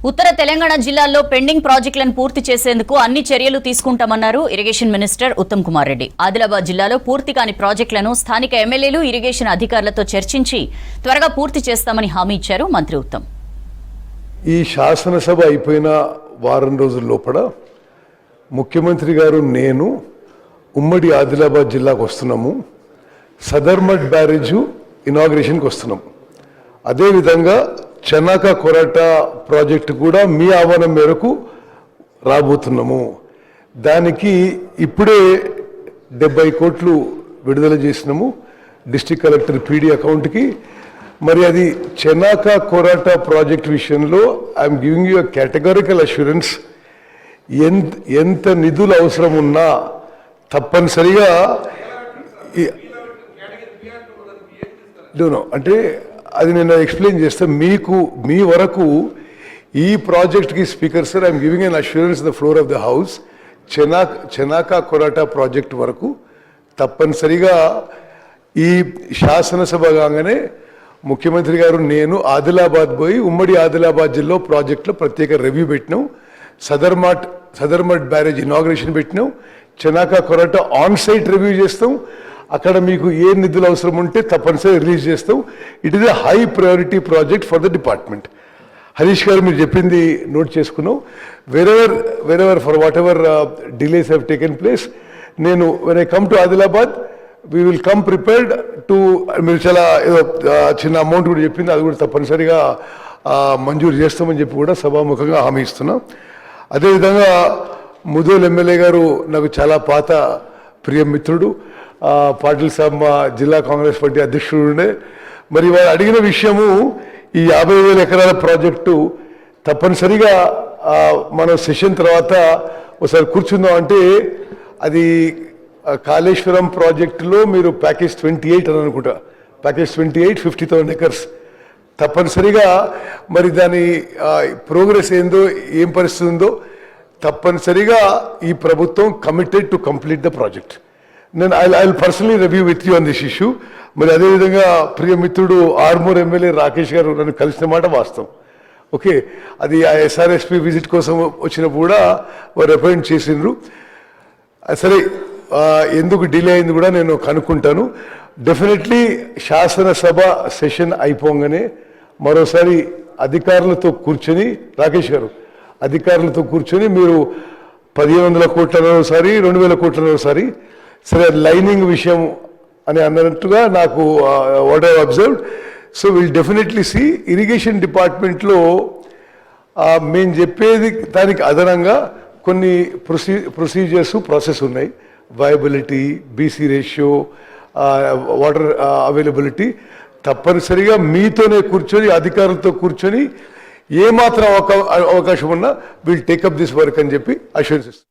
ఉత్తర తెలంగాణ జిల్లాల్లో పెండింగ్ ప్రాజెక్టులను పూర్తి చేసేందుకు అన్ని చర్యలు తీసుకుంటామన్నారు ఇరిగేషన్ మినిస్టర్ ఉత్తమ్ కుమార్ రెడ్డి. ఆదిలాబాద్ జిల్లాలో పూర్తి కాని ప్రాజెక్టులను స్థానిక ఎమ్మెల్యేలు ఇరిగేషన్ అధికారులతో చర్చించి త్వరగా పూర్తి చేస్తామని హామీ ఇచ్చారు మంత్రి ఉత్తమ్. ఈ శాసనసభ అయిపోయిన వారం రోజుల లోపల ముఖ్యమంత్రి గారు నేను ఉమ్మడి ఆదిలాబాద్ జిల్లాకు వస్తున్నాము. సదర్మట్ బ్యారేజు ఇనాగ్రేషన్కి వస్తున్నాము. అదేవిధంగా చెన్నాక కొరాట ప్రాజెక్టు కూడా మీ ఆహ్వానం మేరకు రాబోతున్నాము. దానికి ఇప్పుడే 70 కోట్లు విడుదల చేసినాము డిస్ట్రిక్ట్ కలెక్టర్ పీడీ అకౌంట్కి. మరి అది చెన్నాక కొరాట ప్రాజెక్ట్ విషయంలో I'm giving you categorical assurance. ఎంత నిధులు అవసరం ఉన్నా తప్పనిసరిగా అంటే అది నేను ఎక్స్ప్లెయిన్ చేస్తే మీ వరకు ఈ ప్రాజెక్ట్కి speaker sir I'm giving an assurance the floor of the house. Chanaka Korata project వరకు తప్పనిసరిగా ఈ శాసనసభ కాగానే ముఖ్యమంత్రి గారు నేను ఆదిలాబాద్ పోయి ఉమ్మడి ఆదిలాబాద్ జిల్లా ప్రాజెక్టులో ప్రత్యేక రివ్యూ పెట్టినాం. సదర్మట్ బ్యారేజ్ ఇనాగ్రేషన్ పెట్టినాం. Chanaka Korata on site review చేస్తాం. అక్కడ మీకు ఏ నిధులు అవసరం ఉంటే తప్పనిసరిగా రిలీజ్ చేస్తాం. It is a high priority project for the department. Harish గారు మీరు చెప్పింది నోట్ చేసుకున్నాం. Wherever for whatever delays have taken place, నేను when I come to Adilabad we will come prepared to. మీరు చాలా ఏదో చిన్న అమౌంట్ కూడా చెప్పింది, అది కూడా తప్పనిసరిగా మంజూరు చేస్తామని చెప్పి కూడా సభాముఖంగా హామీ ఇస్తున్నాం. అదేవిధంగా ముదోల్ ఎమ్మెల్యే గారు నాకు చాలా పాత ప్రియ మిత్రుడు. పాటిల్ సాబ్ మా జిల్లా కాంగ్రెస్ పార్టీ అధ్యక్షుడు ఉండే. మరి వారు అడిగిన విషయము ఈ 50,000 ఎకరాల ప్రాజెక్టు తప్పనిసరిగా మన సెషన్ తర్వాత ఒకసారి కూర్చుందాం. అంటే అది కాళేశ్వరం ప్రాజెక్టులో మీరు ప్యాకేజ్ 28 అని అనుకుంటా. ప్యాకేజ్ 28 50,000 ఎకర్స్ తప్పనిసరిగా మరి దాని ప్రోగ్రెస్ ఏందో ఏం పరిస్థితి ఉందో తప్పనిసరిగా ఈ ప్రభుత్వం committed to complete the project. నేను I personally review with you on this issue. మరి అదేవిధంగా ప్రియ మిత్రుడు ఆర్మూర్ ఎమ్మెల్యే రాకేష్ గారు నన్ను కలిసిన మాట వాస్తవం. ఓకే, అది ఆ SRSP విజిట్ కోసం వచ్చినప్పుడు కూడా వారు అపాయింట్ చేసిండ్రు. సరే, ఎందుకు డిలే అయింది కూడా నేను కనుక్కుంటాను. డెఫినెట్లీ శాసనసభ సెషన్ అయిపోగానే మరోసారి అధికారులతో కూర్చొని, రాకేష్ గారు అధికారులతో కూర్చొని మీరు 1,500 కోట్ల ఒకసారి 2,000 కోట్ల ఒకసారి సరే లైనింగ్ విషయం అని అన్నట్టుగా నాకు what I observed. So will definitely see irrigation డిపార్ట్మెంట్లో మేము చెప్పేది దానికి అదనంగా కొన్ని ప్రొసీజర్స్ ప్రాసెస్ ఉన్నాయి. Viability, BC ratio, water availability తప్పనిసరిగా మీతోనే కూర్చొని అధికారులతో కూర్చొని ఏమాత్రం అవకాశం ఉన్నా విల్ టేకప్ దిస్ వర్క్ అని చెప్పి అష్యూరెన్స్ ఇస్తాం.